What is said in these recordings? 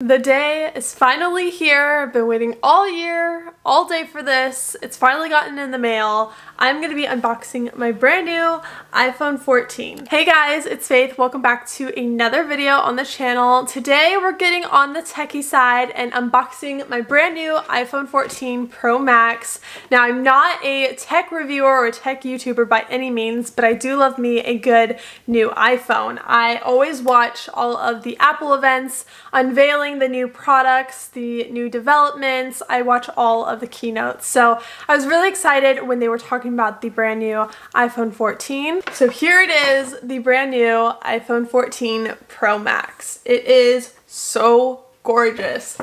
The day is finally here. I've been waiting all year, all day for this. It's finally gotten in the mail. I'm going to be unboxing my brand new iPhone 14. Hey guys, it's Faith. Welcome back to another video on the channel. Today we're getting on the techie side and unboxing my brand new iPhone 14 Pro Max. Now I'm not a tech reviewer or a tech YouTuber by any means, but I do love me a good new iPhone. I always watch all of the Apple events, unveiling the new products, the new developments. I watch all of the keynotes. So I was really excited when they were talking about the brand new iPhone 14. So here it is, the brand new iPhone 14 Pro Max. It is so gorgeous.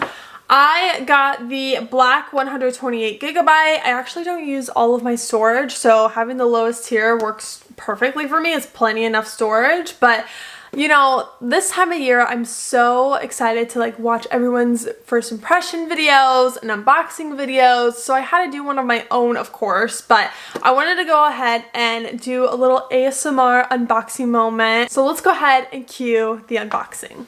I got the black 128 gigabyte. I actually don't use all of my storage, so having the lowest tier works perfectly for me. It's plenty enough storage, but you know, this time of year, I'm so excited to watch everyone's first impression videos and unboxing videos. So I had to do one of my own, of course, but I wanted to go ahead and do a little ASMR unboxing moment. So let's go ahead and cue the unboxing.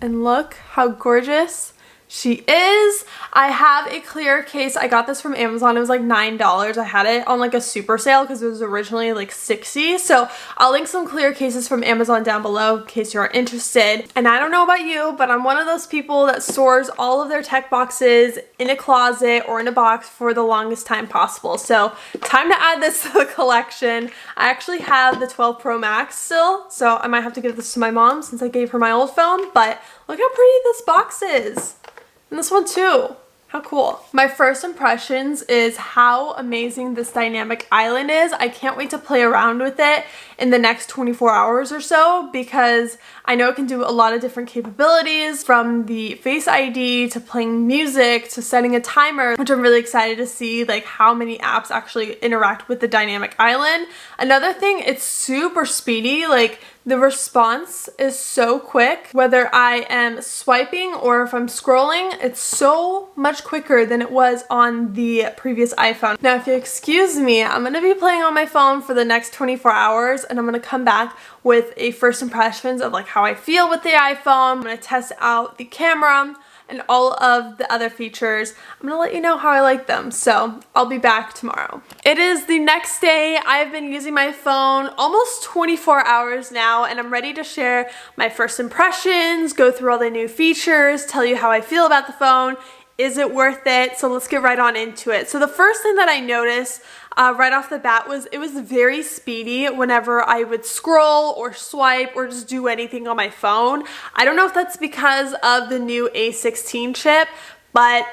And look how gorgeous she is. I have a clear case. I got this from Amazon. It was like $9. I had it on like a super sale because it was originally like $60. So I'll link some clear cases from Amazon down below in case you are interested. And I don't know about you, but I'm one of those people that stores all of their tech boxes in a closet or in a box for the longest time possible. So time to add this to the collection. I actually have the 12 Pro Max still, so I might have to give this to my mom since I gave her my old phone, but look how pretty this box is. And this one too. How cool. My first impressions is how amazing this dynamic island is. I can't wait to play around with it in the next 24 hours or so because I know it can do a lot of different capabilities, from the Face ID to playing music to setting a timer, which I'm really excited to see how many apps actually interact with the dynamic island. Another thing, it's super speedy. The response is so quick. Whether I am swiping or if I'm scrolling, it's so much quicker than it was on the previous iPhone. Now, if you excuse me, I'm gonna be playing on my phone for the next 24 hours and I'm gonna come back with a first impressions of how I feel with the iPhone. I'm gonna test out the camera and all of the other features. I'm gonna let you know how I like them, so I'll be back tomorrow. It is the next day. I've been using my phone almost 24 hours now, and I'm ready to share my first impressions, go through all the new features, tell you how I feel about the phone. Is it worth it? So let's get right on into it. So the first thing that I noticed right off the bat was it was very speedy whenever I would scroll or swipe or just do anything on my phone. I don't know if that's because of the new A16 chip, but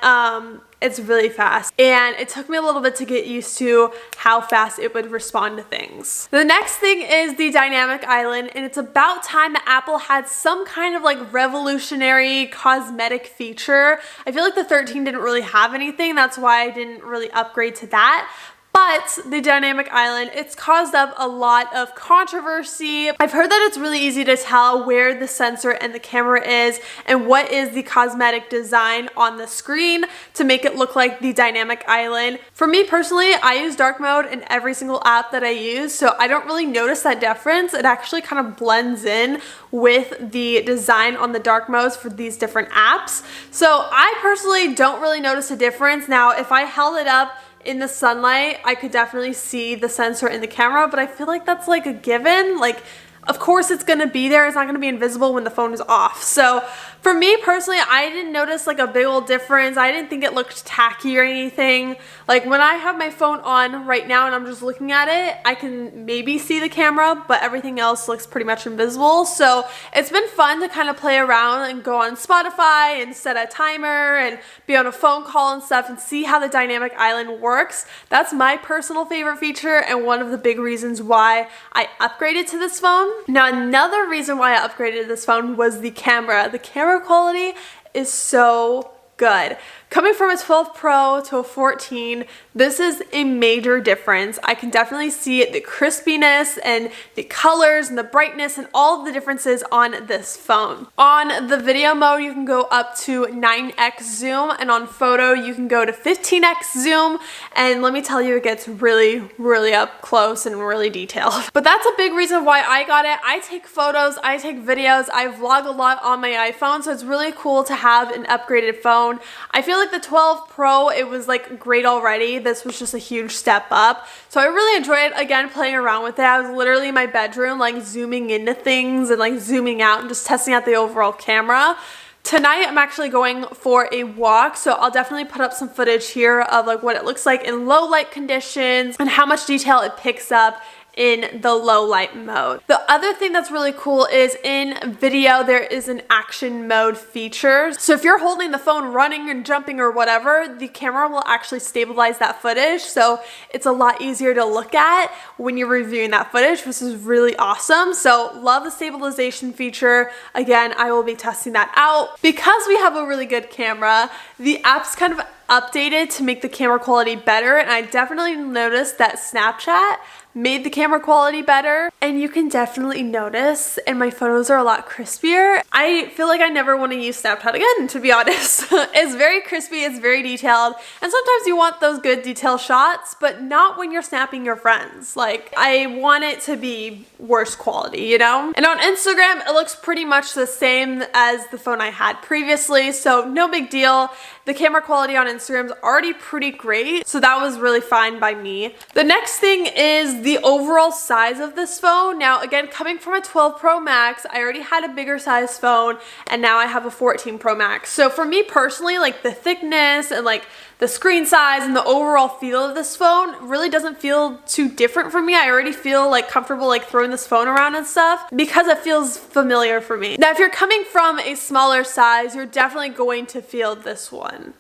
it's really fast, and it took me a little bit to get used to how fast it would respond to things. The next thing is the dynamic island, and it's about time that Apple had some kind of revolutionary cosmetic feature. I feel like the 13 didn't really have anything. That's why I didn't really upgrade to that. But the dynamic island, it's caused up a lot of controversy. I've heard that it's really easy to tell where the sensor and the camera is and what is the cosmetic design on the screen to make it look like the dynamic island. For me personally, I use dark mode in every single app that I use, so I don't really notice that difference. It actually kind of blends in with the design on the dark modes for these different apps. So I personally don't really notice a difference. Now, if I held it up in the sunlight, I could definitely see the sensor in the camera, but I feel like that's like a given. Like, of course it's gonna be there. It's not gonna be invisible when the phone is off. So for me personally, I didn't notice like a big old difference. I didn't think it looked tacky or anything. Like when I have my phone on right now and I'm just looking at it, I can maybe see the camera, but everything else looks pretty much invisible. So it's been fun to kind of play around and go on Spotify and set a timer and be on a phone call and stuff and see how the dynamic island works. That's my personal favorite feature and one of the big reasons why I upgraded to this phone. Now, another reason why I upgraded this phone was the camera. The camera quality is so good. Coming from a 12 Pro to a 14, this is a major difference. I can definitely see the crispiness and the colors and the brightness and all of the differences on this phone. On the video mode, you can go up to 9x zoom, and on photo, you can go to 15x zoom, and let me tell you, it gets really, really up close and really detailed. But that's a big reason why I got it. I take photos, I take videos, I vlog a lot on my iPhone, so it's really cool to have an upgraded phone. I feel like the 12 Pro, it was like great already. This was just a huge step up. So I really enjoyed, again, playing around with it. I was literally in my bedroom, like zooming into things and like zooming out and just testing out the overall camera. Tonight, I'm actually going for a walk, so I'll definitely put up some footage here of like what it looks like in low light conditions and how much detail it picks up in the low light mode. The other thing that's really cool is in video, there is an action mode feature. So if you're holding the phone running and jumping or whatever, the camera will actually stabilize that footage. So it's a lot easier to look at when you're reviewing that footage, which is really awesome. So love the stabilization feature. Again, I will be testing that out. Because we have a really good camera, the app's kind of updated to make the camera quality better, and I definitely noticed that Snapchat made the camera quality better, and you can definitely notice, and my photos are a lot crispier. I feel like I never want to use Snapchat again, to be honest. It's very crispy, it's very detailed, and sometimes you want those good detail shots, but not when you're snapping your friends. Like, I want it to be worse quality, you know? And on Instagram, it looks pretty much the same as the phone I had previously, so no big deal. The camera quality on Instagram is already pretty great, so that was really fine by me. The next thing is the overall size of this phone. Now, again, coming from a 12 Pro Max, I already had a bigger size phone, and now I have a 14 Pro Max. So for me personally, like the thickness and like the screen size and the overall feel of this phone really doesn't feel too different for me. I already feel like comfortable like throwing this phone around and stuff because it feels familiar for me. Now, if you're coming from a smaller size, you're definitely going to feel this one.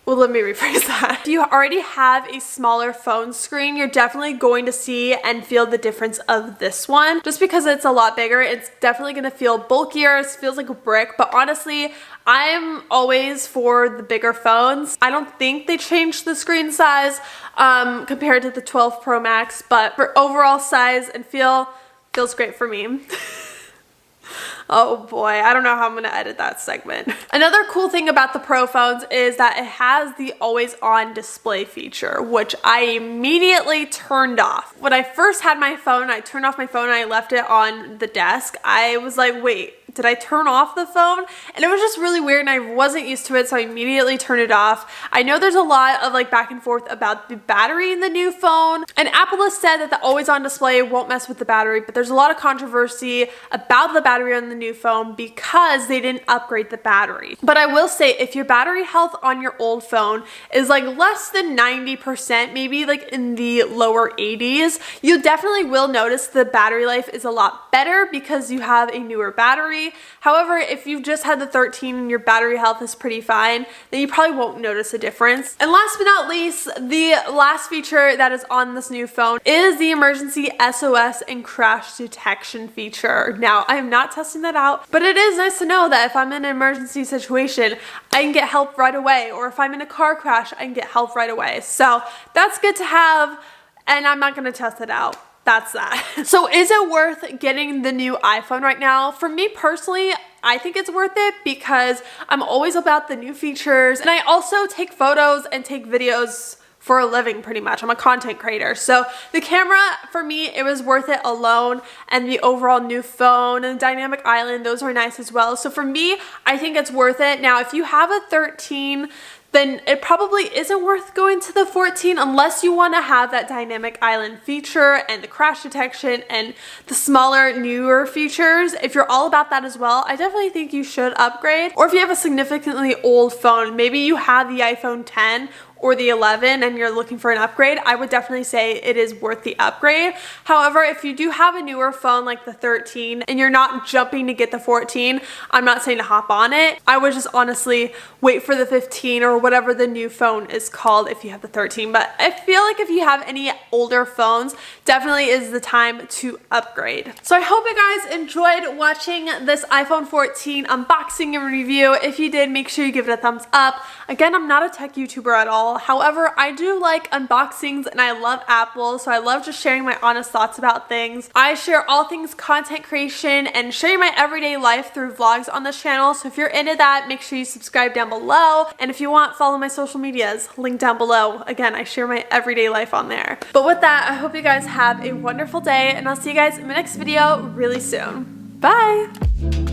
Well, let me rephrase that. If you already have a smaller phone screen, you're definitely going to see and feel the difference of this one. Just because it's a lot bigger, it's definitely gonna feel bulkier. It feels like a brick, but honestly, I'm always for the bigger phones. I don't think they changed the screen size compared to the 12 Pro Max, but for overall size and feel, feels great for me. Oh boy, I don't know how I'm gonna edit that segment. Another cool thing about the Pro phones is that it has the always on display feature, which I immediately turned off. When I first had my phone, I turned off my phone and I left it on the desk. I was like, wait, did I turn off the phone? And it was just really weird and I wasn't used to it, so I immediately turned it off. I know there's a lot of like back and forth about the battery in the new phone, and Apple has said that the always on display won't mess with the battery, but there's a lot of controversy about the battery on the new phone because they didn't upgrade the battery. But I will say, if your battery health on your old phone is like less than 90%, maybe like in the lower 80s, you definitely will notice the battery life is a lot better because you have a newer battery. However, if you've just had the 13 and your battery health is pretty fine, then you probably won't notice a difference. And last but not least, the last feature that is on this new phone is the emergency SOS and crash detection feature. Now, I am not testing that out, but it is nice to know that if I'm in an emergency situation, I can get help right away, or if I'm in a car crash, I can get help right away. So that's good to have, and I'm not gonna test it out. That's that. So is it worth getting the new iPhone right now? For me personally, I think it's worth it because I'm always about the new features, and I also take photos and take videos for a living pretty much. I'm a content creator. So the camera, for me, it was worth it alone, and the overall new phone and dynamic island, those are nice as well. So for me, I think it's worth it. Now, if you have a 13, then it probably isn't worth going to the 14 unless you want to have that dynamic island feature and the crash detection and the smaller, newer features. If you're all about that as well, I definitely think you should upgrade. Or if you have a significantly old phone, maybe you have the iPhone 10 or the 11 and you're looking for an upgrade, I would definitely say it is worth the upgrade. However, if you do have a newer phone like the 13 and you're not jumping to get the 14, I'm not saying to hop on it. I would just honestly wait for the 15 or whatever the new phone is called if you have the 13. But I feel like if you have any older phones, definitely is the time to upgrade. So I hope you guys enjoyed watching this iPhone 14 unboxing and review. If you did, make sure you give it a thumbs up. Again, I'm not a tech YouTuber at all. However, I do like unboxings and I love Apple, so I love just sharing my honest thoughts about things. I share all things content creation and sharing my everyday life through vlogs on this channel, so if you're into that, make sure you subscribe down below. And if you want, follow my social medias, link down below. Again, I share my everyday life on there. But with that, I hope you guys have a wonderful day and I'll see you guys in my next video really soon. Bye!